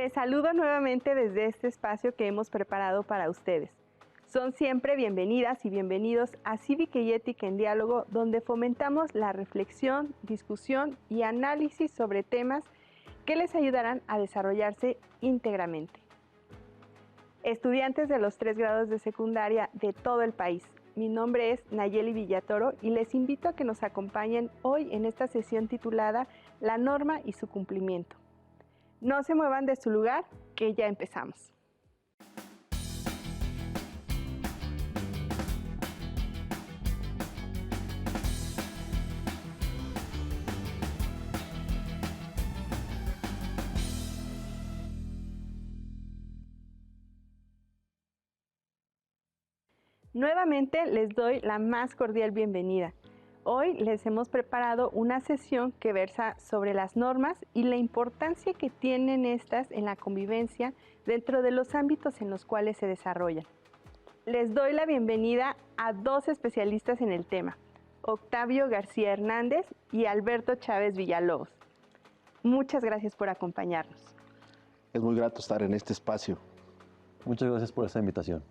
Les saludo nuevamente desde este espacio que hemos preparado para ustedes. Son siempre bienvenidas y bienvenidos a Cívica y Ética en Diálogo, donde fomentamos la reflexión, discusión y análisis sobre temas que les ayudarán a desarrollarse íntegramente. Estudiantes de los 3 grados de secundaria de todo el país, mi nombre es Nayeli Villatoro y les invito a que nos acompañen hoy en esta sesión titulada La norma y su cumplimiento. No se muevan de su lugar, que ya empezamos. Nuevamente les doy la más cordial bienvenida. Hoy les hemos preparado una sesión que versa sobre las normas y la importancia que tienen estas en la convivencia dentro de los ámbitos en los cuales se desarrollan. Les doy la bienvenida a 2 especialistas en el tema, Octavio García Hernández y Alberto Chávez Villalobos. Muchas gracias por acompañarnos. Es muy grato estar en este espacio. Muchas gracias por esta invitación.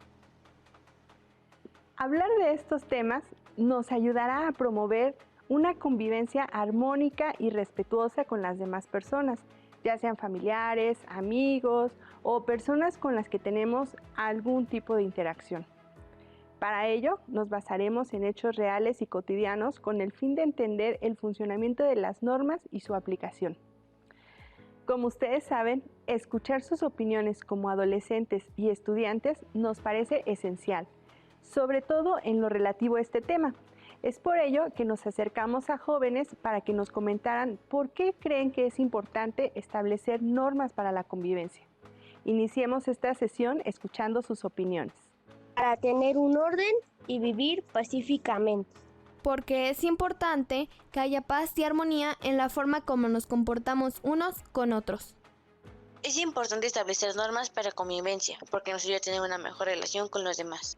Hablar de estos temas nos ayudará a promover una convivencia armónica y respetuosa con las demás personas, ya sean familiares, amigos o personas con las que tenemos algún tipo de interacción. Para ello, nos basaremos en hechos reales y cotidianos con el fin de entender el funcionamiento de las normas y su aplicación. Como ustedes saben, escuchar sus opiniones como adolescentes y estudiantes nos parece esencial, sobre todo en lo relativo a este tema. Es por ello que nos acercamos a jóvenes para que nos comentaran por qué creen que es importante establecer normas para la convivencia. Iniciemos esta sesión escuchando sus opiniones. Para tener un orden y vivir pacíficamente. Porque es importante que haya paz y armonía en la forma como nos comportamos unos con otros. Es importante establecer normas para convivencia, porque nos ayuda a tener una mejor relación con los demás.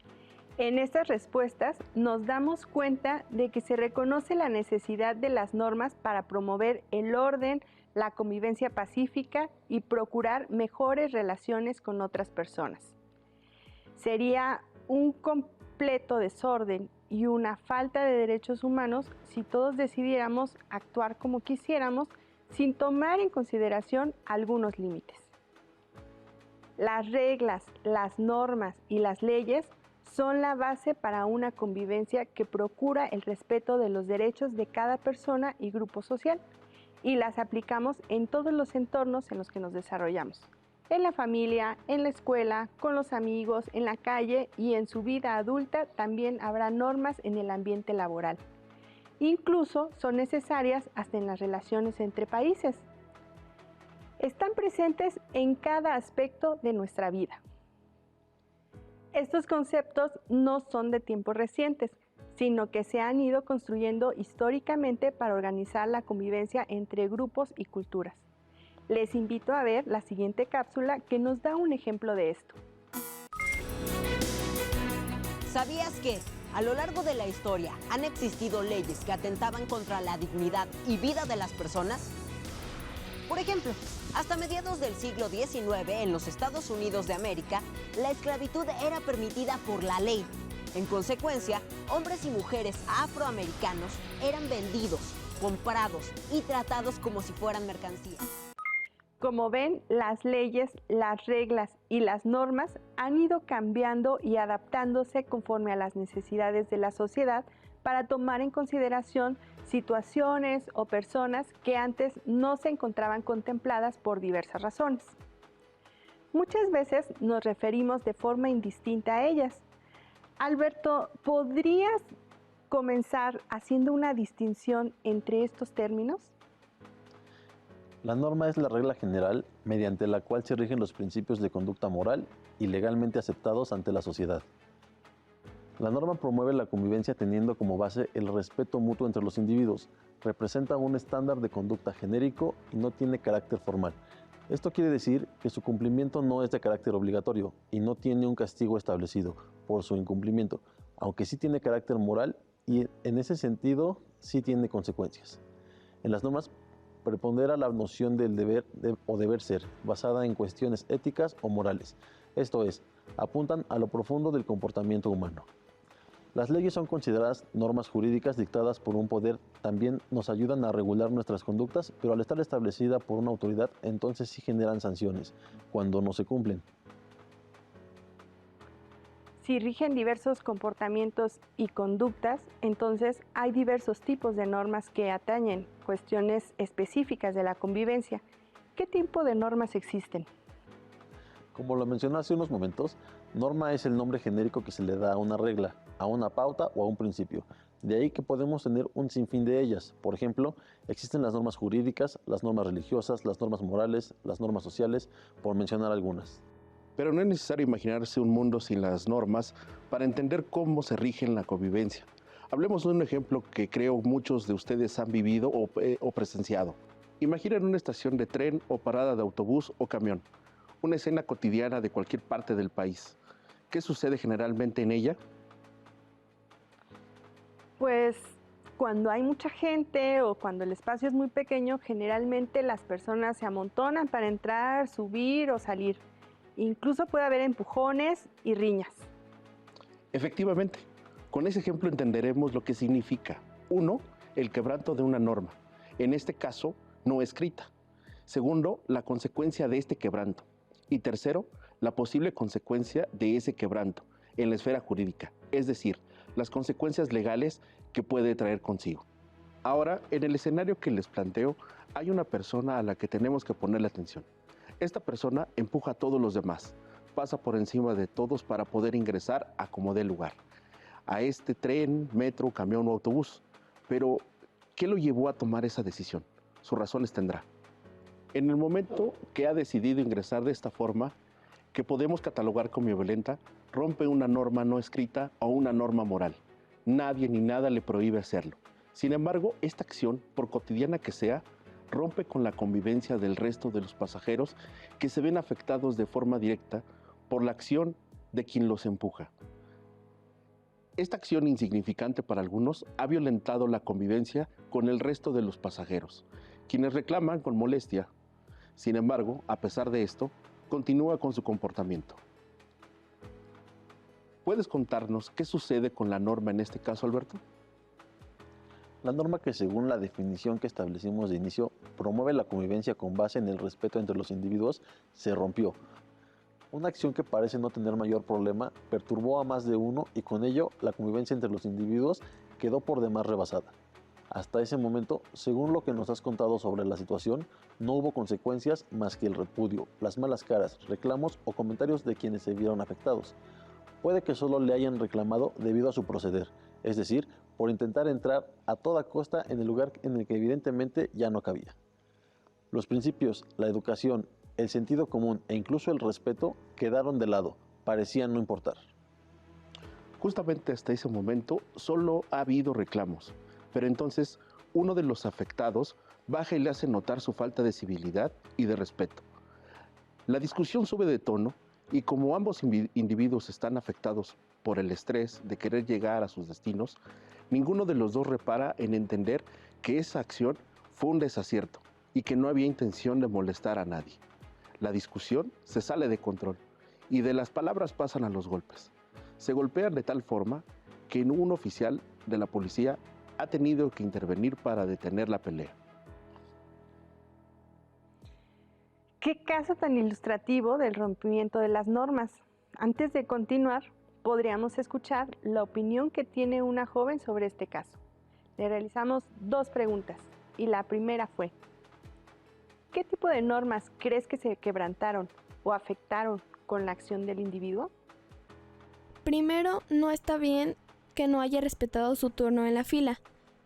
En estas respuestas nos damos cuenta de que se reconoce la necesidad de las normas para promover el orden, la convivencia pacífica y procurar mejores relaciones con otras personas. Sería un completo desorden y una falta de derechos humanos si todos decidiéramos actuar como quisiéramos sin tomar en consideración algunos límites. Las reglas, las normas y las leyes son la base para una convivencia que procura el respeto de los derechos de cada persona y grupo social, y las aplicamos en todos los entornos en los que nos desarrollamos. En la familia, en la escuela, con los amigos, en la calle y en su vida adulta también habrá normas en el ambiente laboral. Incluso son necesarias hasta en las relaciones entre países. Están presentes en cada aspecto de nuestra vida. Estos conceptos no son de tiempos recientes, sino que se han ido construyendo históricamente para organizar la convivencia entre grupos y culturas. Les invito a ver la siguiente cápsula que nos da un ejemplo de esto. ¿Sabías que a lo largo de la historia han existido leyes que atentaban contra la dignidad y vida de las personas? Por ejemplo, hasta mediados del siglo XIX en los Estados Unidos de América, la esclavitud era permitida por la ley. En consecuencia, hombres y mujeres afroamericanos eran vendidos, comprados y tratados como si fueran mercancías. Como ven, las leyes, las reglas y las normas han ido cambiando y adaptándose conforme a las necesidades de la sociedad para tomar en consideración situaciones o personas que antes no se encontraban contempladas por diversas razones. Muchas veces nos referimos de forma indistinta a ellas. Alberto, ¿podrías comenzar haciendo una distinción entre estos términos? La norma es la regla general mediante la cual se rigen los principios de conducta moral y legalmente aceptados ante la sociedad. La norma promueve la convivencia teniendo como base el respeto mutuo entre los individuos, representa un estándar de conducta genérico y no tiene carácter formal. Esto quiere decir que su cumplimiento no es de carácter obligatorio y no tiene un castigo establecido por su incumplimiento, aunque sí tiene carácter moral y en ese sentido sí tiene consecuencias. En las normas prepondera la noción del deber ser, basada en cuestiones éticas o morales. Esto es, apuntan a lo profundo del comportamiento humano. Las leyes son consideradas normas jurídicas dictadas por un poder, también nos ayudan a regular nuestras conductas, pero al estar establecida por una autoridad, entonces sí generan sanciones, cuando no se cumplen. Si rigen diversos comportamientos y conductas, entonces hay diversos tipos de normas que atañen cuestiones específicas de la convivencia. ¿Qué tipo de normas existen? Como lo mencioné hace unos momentos, norma es el nombre genérico que se le da a una regla, a una pauta o a un principio. De ahí que podemos tener un sinfín de ellas. Por ejemplo, existen las normas jurídicas, las normas religiosas, las normas morales, las normas sociales, por mencionar algunas. Pero no es necesario imaginarse un mundo sin las normas para entender cómo se rigen la convivencia. Hablemos de un ejemplo que creo muchos de ustedes han vivido o presenciado. Imaginen una estación de tren o parada de autobús o camión. Una escena cotidiana de cualquier parte del país. ¿Qué sucede generalmente en ella? Pues cuando hay mucha gente o cuando el espacio es muy pequeño, generalmente las personas se amontonan para entrar, subir o salir. Incluso puede haber empujones y riñas. Efectivamente, con ese ejemplo entenderemos lo que significa. 1. El quebranto de una norma, en este caso, no escrita. 2. La consecuencia de este quebranto. Y 3. La posible consecuencia de ese quebranto en la esfera jurídica, es decir, las consecuencias legales que puede traer consigo. Ahora, en el escenario que les planteo, hay una persona a la que tenemos que ponerle atención. Esta persona empuja a todos los demás, pasa por encima de todos para poder ingresar a como dé lugar, a este tren, metro, camión o autobús. Pero, ¿qué lo llevó a tomar esa decisión? Sus razones tendrá. En el momento que ha decidido ingresar de esta forma, que podemos catalogar como violenta, rompe una norma no escrita o una norma moral. Nadie ni nada le prohíbe hacerlo. Sin embargo, esta acción, por cotidiana que sea, rompe con la convivencia del resto de los pasajeros que se ven afectados de forma directa por la acción de quien los empuja. Esta acción insignificante para algunos ha violentado la convivencia con el resto de los pasajeros, quienes reclaman con molestia. Sin embargo, a pesar de esto, continúa con su comportamiento. ¿Puedes contarnos qué sucede con la norma en este caso, Alberto? La norma que, según la definición que establecimos de inicio, promueve la convivencia con base en el respeto entre los individuos, se rompió. Una acción que parece no tener mayor problema perturbó a más de uno y con ello la convivencia entre los individuos quedó por demás rebasada. Hasta ese momento, según lo que nos has contado sobre la situación, no hubo consecuencias más que el repudio, las malas caras, reclamos o comentarios de quienes se vieron afectados. Puede que solo le hayan reclamado debido a su proceder, es decir, por intentar entrar a toda costa en el lugar en el que evidentemente ya no cabía. Los principios, la educación, el sentido común e incluso el respeto quedaron de lado, parecían no importar. Justamente hasta ese momento solo ha habido reclamos, pero entonces uno de los afectados baja y le hace notar su falta de civilidad y de respeto. La discusión sube de tono y como ambos individuos están afectados por el estrés de querer llegar a sus destinos, ninguno de los dos repara en entender que esa acción fue un desacierto y que no había intención de molestar a nadie. La discusión se sale de control y de las palabras pasan a los golpes. Se golpean de tal forma que un oficial de la policía ha tenido que intervenir para detener la pelea. ¿Qué caso tan ilustrativo del rompimiento de las normas? Antes de continuar, podríamos escuchar la opinión que tiene una joven sobre este caso. Le realizamos 2 preguntas y la primera fue: ¿qué tipo de normas crees que se quebrantaron o afectaron con la acción del individuo? Primero, no está bien que no haya respetado su turno en la fila.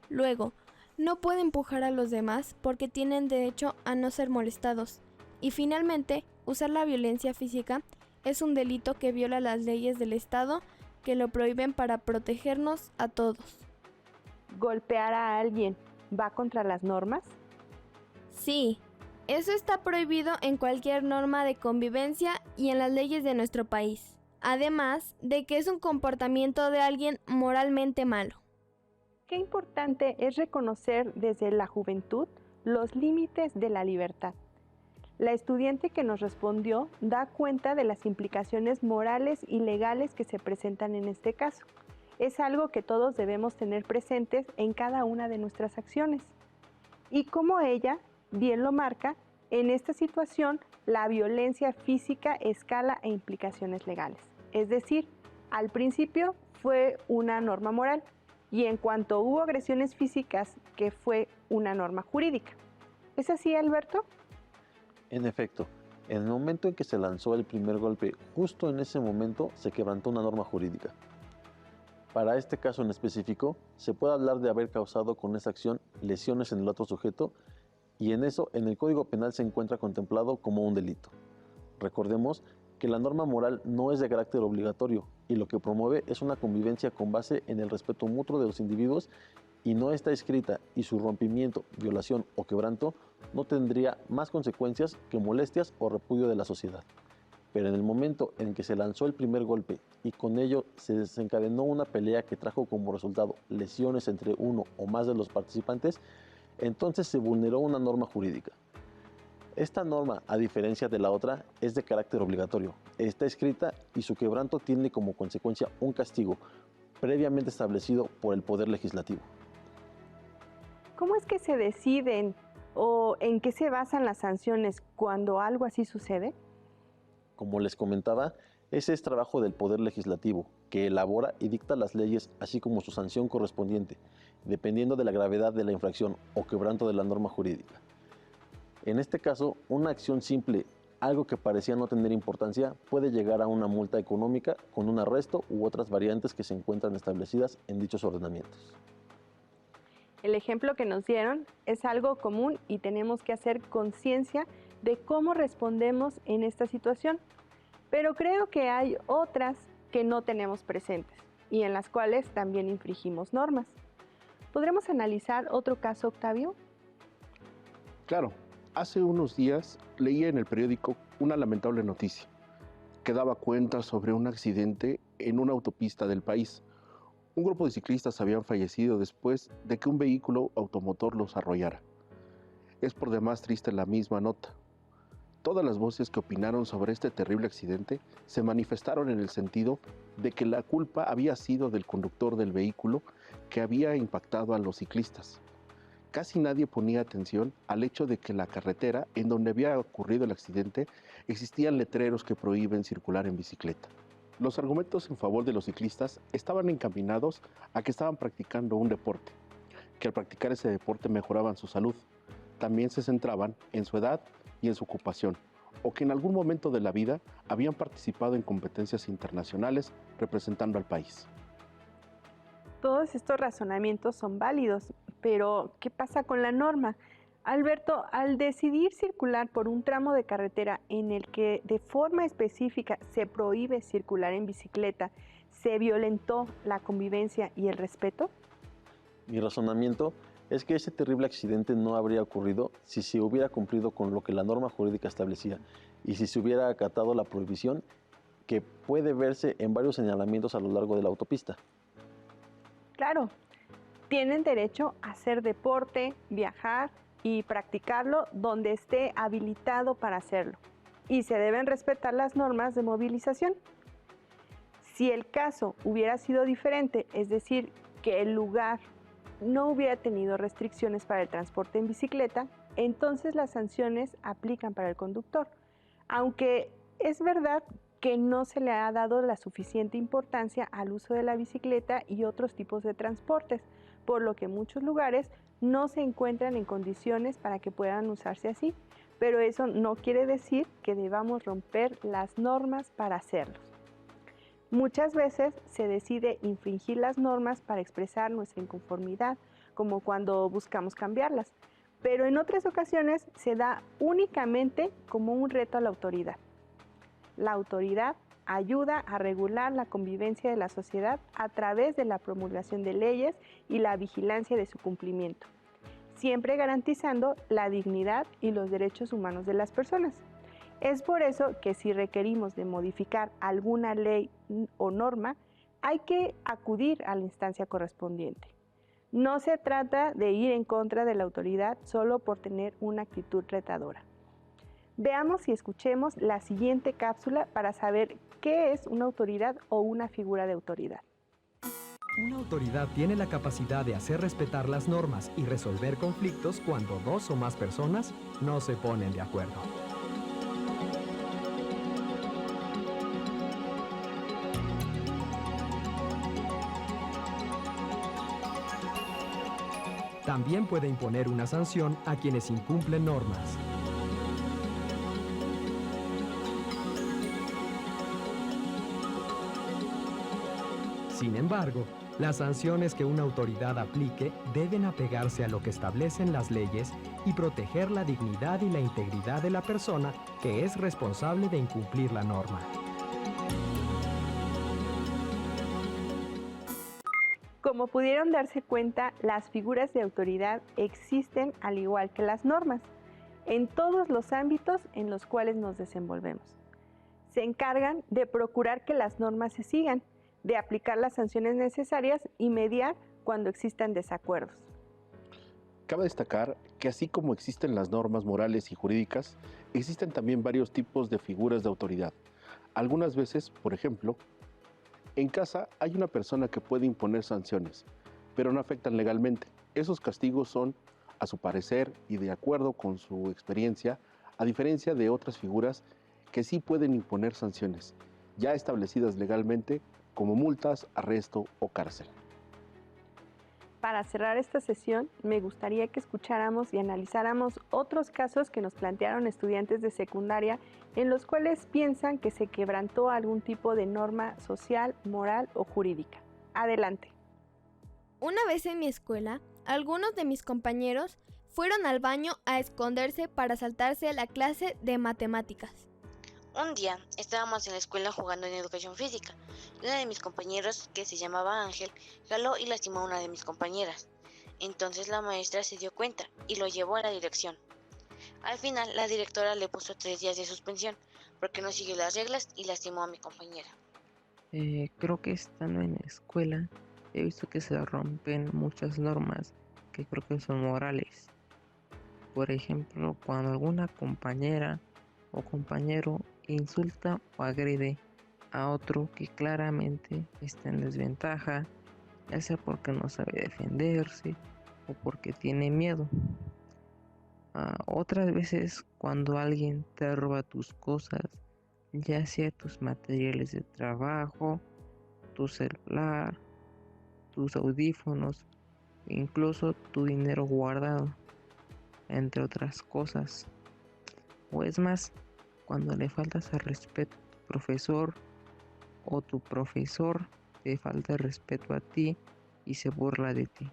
Luego, no puede empujar a los demás porque tienen derecho a no ser molestados. Y finalmente, usar la violencia física es un delito que viola las leyes del Estado que lo prohíben para protegernos a todos. ¿Golpear a alguien va contra las normas? Sí, eso está prohibido en cualquier norma de convivencia y en las leyes de nuestro país. Además de que es un comportamiento de alguien moralmente malo. Qué importante es reconocer desde la juventud los límites de la libertad. La estudiante que nos respondió da cuenta de las implicaciones morales y legales que se presentan en este caso. Es algo que todos debemos tener presentes en cada una de nuestras acciones. Y como ella bien lo marca, en esta situación la violencia física escala e implicaciones legales. Es decir, al principio fue una norma moral y en cuanto hubo agresiones físicas, que fue una norma jurídica. ¿Es así, Alberto? En efecto, en el momento en que se lanzó el primer golpe, justo en ese momento se quebrantó una norma jurídica. Para este caso en específico, se puede hablar de haber causado con esa acción lesiones en el otro sujeto y en eso en el Código Penal se encuentra contemplado como un delito. Recordemos que la norma moral no es de carácter obligatorio y lo que promueve es una convivencia con base en el respeto mutuo de los individuos y no está escrita y su rompimiento, violación o quebranto no tendría más consecuencias que molestias o repudio de la sociedad. Pero en el momento en que se lanzó el primer golpe y con ello se desencadenó una pelea que trajo como resultado lesiones entre uno o más de los participantes, entonces se vulneró una norma jurídica. Esta norma, a diferencia de la otra, es de carácter obligatorio, está escrita y su quebranto tiene como consecuencia un castigo previamente establecido por el Poder Legislativo. ¿Cómo es que se deciden o en qué se basan las sanciones cuando algo así sucede? Como les comentaba, ese es trabajo del Poder Legislativo, que elabora y dicta las leyes, así como su sanción correspondiente, dependiendo de la gravedad de la infracción o quebranto de la norma jurídica. En este caso, una acción simple, algo que parecía no tener importancia, puede llegar a una multa económica con un arresto u otras variantes que se encuentran establecidas en dichos ordenamientos. El ejemplo que nos dieron es algo común y tenemos que hacer conciencia de cómo respondemos en esta situación. Pero creo que hay otras que no tenemos presentes y en las cuales también infringimos normas. ¿Podremos analizar otro caso, Octavio? Claro, hace unos días leía en el periódico una lamentable noticia que daba cuenta sobre un accidente en una autopista del país. Un grupo de ciclistas habían fallecido después de que un vehículo automotor los arrollara. Es por demás triste la misma nota. Todas las voces que opinaron sobre este terrible accidente se manifestaron en el sentido de que la culpa había sido del conductor del vehículo que había impactado a los ciclistas. Casi nadie ponía atención al hecho de que en la carretera en donde había ocurrido el accidente existían letreros que prohíben circular en bicicleta. Los argumentos en favor de los ciclistas estaban encaminados a que estaban practicando un deporte, que al practicar ese deporte mejoraban su salud. También se centraban en su edad y en su ocupación, o que en algún momento de la vida habían participado en competencias internacionales representando al país. Todos estos razonamientos son válidos, pero ¿qué pasa con la norma? Alberto, al decidir circular por un tramo de carretera en el que de forma específica se prohíbe circular en bicicleta, ¿se violentó la convivencia y el respeto? Mi razonamiento es que ese terrible accidente no habría ocurrido si se hubiera cumplido con lo que la norma jurídica establecía y si se hubiera acatado la prohibición que puede verse en varios señalamientos a lo largo de la autopista. Claro, tienen derecho a hacer deporte, viajar y practicarlo donde esté habilitado para hacerlo. Y se deben respetar las normas de movilización. Si el caso hubiera sido diferente, es decir, que el lugar no hubiera tenido restricciones para el transporte en bicicleta, entonces las sanciones aplican para el conductor. Aunque es verdad que no se le ha dado la suficiente importancia al uso de la bicicleta y otros tipos de transportes, por lo que en muchos lugares no se encuentran en condiciones para que puedan usarse así, pero eso no quiere decir que debamos romper las normas para hacerlo. Muchas veces se decide infringir las normas para expresar nuestra inconformidad, como cuando buscamos cambiarlas, pero en otras ocasiones se da únicamente como un reto a la autoridad. La autoridad ayuda a regular la convivencia de la sociedad a través de la promulgación de leyes y la vigilancia de su cumplimiento, siempre garantizando la dignidad y los derechos humanos de las personas. Es por eso que si requerimos de modificar alguna ley o norma, hay que acudir a la instancia correspondiente. No se trata de ir en contra de la autoridad solo por tener una actitud retadora. Veamos y escuchemos la siguiente cápsula para saber qué es una autoridad o una figura de autoridad. Una autoridad tiene la capacidad de hacer respetar las normas y resolver conflictos cuando dos o más personas no se ponen de acuerdo. También puede imponer una sanción a quienes incumplen normas. Sin embargo, las sanciones que una autoridad aplique deben apegarse a lo que establecen las leyes y proteger la dignidad y la integridad de la persona que es responsable de incumplir la norma. Como pudieron darse cuenta, las figuras de autoridad existen al igual que las normas, en todos los ámbitos en los cuales nos desenvolvemos. Se encargan de procurar que las normas se sigan, de aplicar las sanciones necesarias y mediar cuando existan desacuerdos. Cabe destacar que así como existen las normas morales y jurídicas, existen también varios tipos de figuras de autoridad. Algunas veces, por ejemplo, en casa hay una persona que puede imponer sanciones, pero no afectan legalmente. Esos castigos son, a su parecer y de acuerdo con su experiencia, a diferencia de otras figuras que sí pueden imponer sanciones, ya establecidas legalmente, como multas, arresto o cárcel. Para cerrar esta sesión, me gustaría que escucháramos y analizáramos otros casos que nos plantearon estudiantes de secundaria en los cuales piensan que se quebrantó algún tipo de norma social, moral o jurídica. Adelante. Una vez en mi escuela, algunos de mis compañeros fueron al baño a esconderse para saltarse la clase de matemáticas. Un día estábamos en la escuela jugando en educación física y uno de mis compañeros, que se llamaba Ángel, jaló y lastimó a una de mis compañeras. Entonces la maestra se dio cuenta y lo llevó a la dirección. Al final la directora le puso 3 días de suspensión porque no siguió las reglas y lastimó a mi compañera. Creo que estando en la escuela he visto que se rompen muchas normas que creo que son morales. Por ejemplo, cuando alguna compañera o compañero insulta o agrede a otro que claramente está en desventaja, ya sea porque no sabe defenderse o porque tiene miedo. Otras veces cuando alguien te roba tus cosas, ya sea tus materiales de trabajo, tu celular, tus audífonos, incluso tu dinero guardado, entre otras cosas. O es más, cuando le faltas al respeto a tu profesor o tu profesor te falta el respeto a ti y se burla de ti.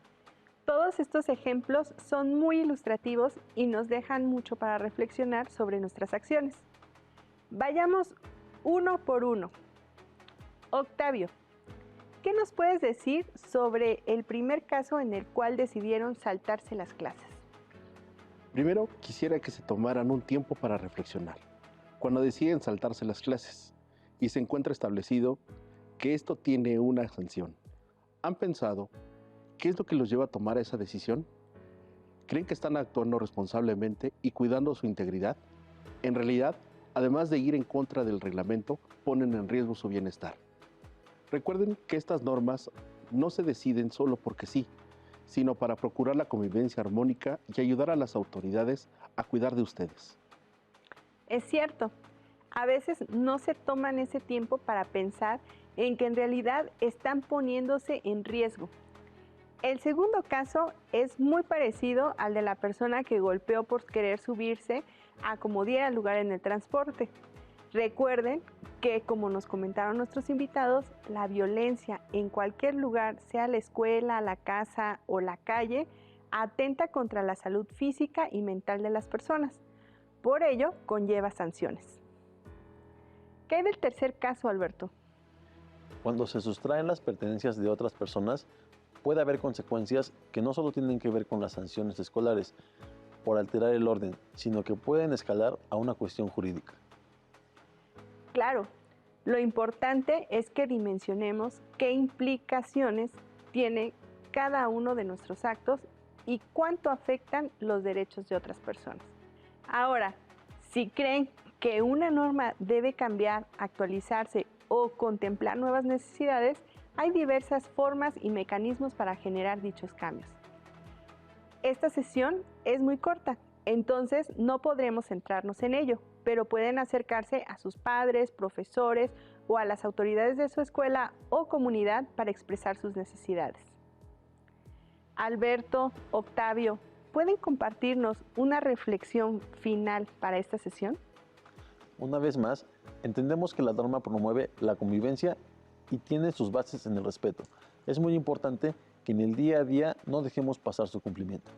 Todos estos ejemplos son muy ilustrativos y nos dejan mucho para reflexionar sobre nuestras acciones. Vayamos uno por uno. Octavio, ¿qué nos puedes decir sobre el primer caso en el cual decidieron saltarse las clases? Primero, quisiera que se tomaran un tiempo para reflexionar cuando deciden saltarse las clases y se encuentra establecido que esto tiene una sanción. ¿Han pensado qué es lo que los lleva a tomar esa decisión? ¿Creen que están actuando responsablemente y cuidando su integridad? En realidad, además de ir en contra del reglamento, ponen en riesgo su bienestar. Recuerden que estas normas no se deciden solo porque sí, sino para procurar la convivencia armónica y ayudar a las autoridades a cuidar de ustedes. Es cierto, a veces no se toman ese tiempo para pensar en que en realidad están poniéndose en riesgo. El segundo caso es muy parecido al de la persona que golpeó por querer subirse a como diera lugar en el transporte. Recuerden que, como nos comentaron nuestros invitados, la violencia en cualquier lugar, sea la escuela, la casa o la calle, atenta contra la salud física y mental de las personas. Por ello, conlleva sanciones. ¿Qué hay del tercer caso, Alberto? Cuando se sustraen las pertenencias de otras personas, puede haber consecuencias que no solo tienen que ver con las sanciones escolares por alterar el orden, sino que pueden escalar a una cuestión jurídica. Claro, lo importante es que dimensionemos qué implicaciones tiene cada uno de nuestros actos y cuánto afectan los derechos de otras personas. Ahora, si creen que una norma debe cambiar, actualizarse o contemplar nuevas necesidades, hay diversas formas y mecanismos para generar dichos cambios. Esta sesión es muy corta, entonces no podremos centrarnos en ello, pero pueden acercarse a sus padres, profesores o a las autoridades de su escuela o comunidad para expresar sus necesidades. Alberto, Octavio, ¿pueden compartirnos una reflexión final para esta sesión? Una vez más, entendemos que la norma promueve la convivencia y tiene sus bases en el respeto. Es muy importante que en el día a día no dejemos pasar su cumplimiento.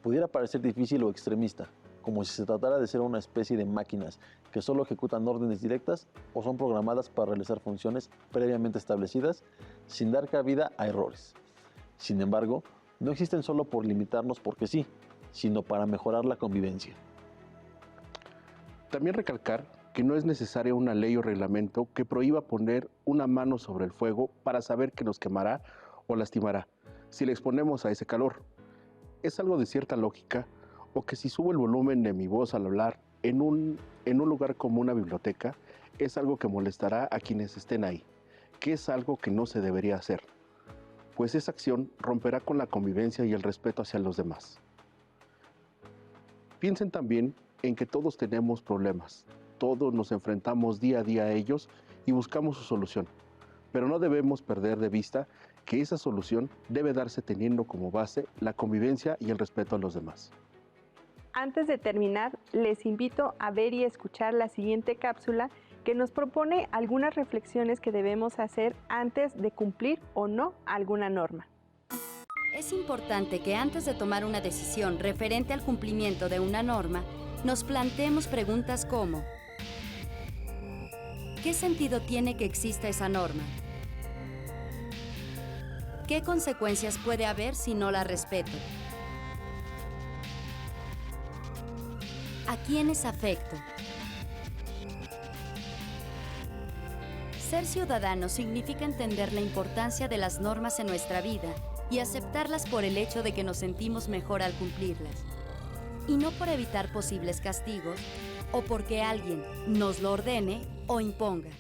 Pudiera parecer difícil o extremista, como si se tratara de ser una especie de máquinas que solo ejecutan órdenes directas o son programadas para realizar funciones previamente establecidas sin dar cabida a errores. Sin embargo, no existen solo por limitarnos porque sí, sino para mejorar la convivencia. También recalcar que no es necesaria una ley o reglamento que prohíba poner una mano sobre el fuego para saber que nos quemará o lastimará si le exponemos a ese calor. Es algo de cierta lógica, o que si subo el volumen de mi voz al hablar en un lugar como una biblioteca, es algo que molestará a quienes estén ahí, que es algo que no se debería hacer, pues esa acción romperá con la convivencia y el respeto hacia los demás. Piensen también en que todos tenemos problemas, todos nos enfrentamos día a día a ellos y buscamos su solución, pero no debemos perder de vista que esa solución debe darse teniendo como base la convivencia y el respeto a los demás. Antes de terminar, les invito a ver y escuchar la siguiente cápsula que nos propone algunas reflexiones que debemos hacer antes de cumplir o no alguna norma. Es importante que antes de tomar una decisión referente al cumplimiento de una norma, nos planteemos preguntas como: ¿qué sentido tiene que exista esa norma? ¿Qué consecuencias puede haber si no la respeto? ¿A quiénes afecto? Ser ciudadano significa entender la importancia de las normas en nuestra vida y aceptarlas por el hecho de que nos sentimos mejor al cumplirlas, y no por evitar posibles castigos o porque alguien nos lo ordene o imponga.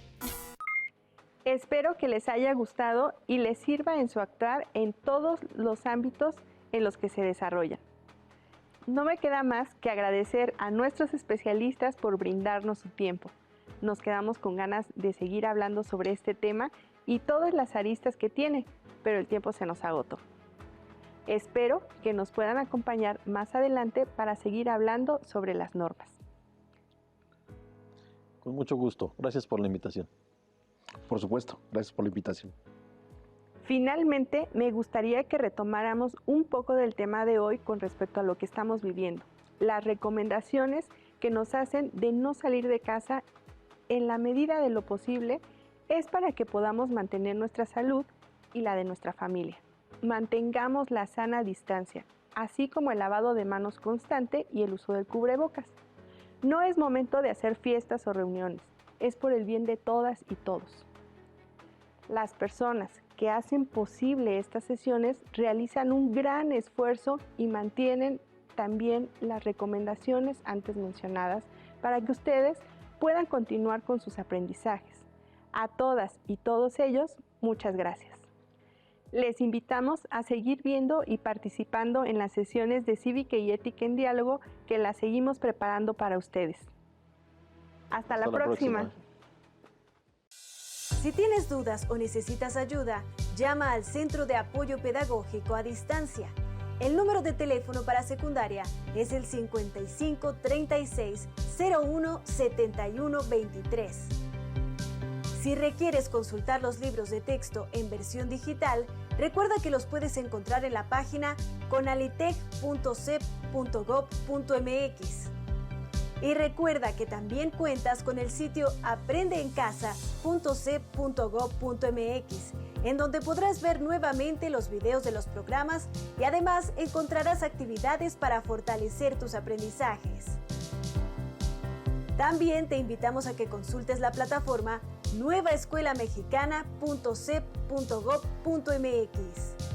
Espero que les haya gustado y les sirva en su actuar en todos los ámbitos en los que se desarrollan. No me queda más que agradecer a nuestros especialistas por brindarnos su tiempo. Nos quedamos con ganas de seguir hablando sobre este tema y todas las aristas que tiene, pero el tiempo se nos agotó. Espero que nos puedan acompañar más adelante para seguir hablando sobre las normas. Con mucho gusto. Gracias por la invitación. Por supuesto, gracias por la invitación. Finalmente, me gustaría que retomáramos un poco del tema de hoy con respecto a lo que estamos viviendo. Las recomendaciones que nos hacen de no salir de casa en la medida de lo posible es para que podamos mantener nuestra salud y la de nuestra familia. Mantengamos la sana distancia, así como el lavado de manos constante y el uso del cubrebocas. No es momento de hacer fiestas o reuniones, es por el bien de todas y todos. Las personas que hacen posible estas sesiones realizan un gran esfuerzo y mantienen también las recomendaciones antes mencionadas para que ustedes puedan continuar con sus aprendizajes. A todas y todos ellos, muchas gracias. Les invitamos a seguir viendo y participando en las sesiones de Cívica y Ética en Diálogo que las seguimos preparando para ustedes. Hasta la próxima. Si tienes dudas o necesitas ayuda, llama al Centro de Apoyo Pedagógico a Distancia. El número de teléfono para secundaria es el 55 36 01 71 23. Si requieres consultar los libros de texto en versión digital, recuerda que los puedes encontrar en la página conalitec.cep.gov.mx. Y recuerda que también cuentas con el sitio aprendeencasa.cep.gov.mx, en donde podrás ver nuevamente los videos de los programas y además encontrarás actividades para fortalecer tus aprendizajes. También te invitamos a que consultes la plataforma nuevaescuelamexicana.cep.gov.mx.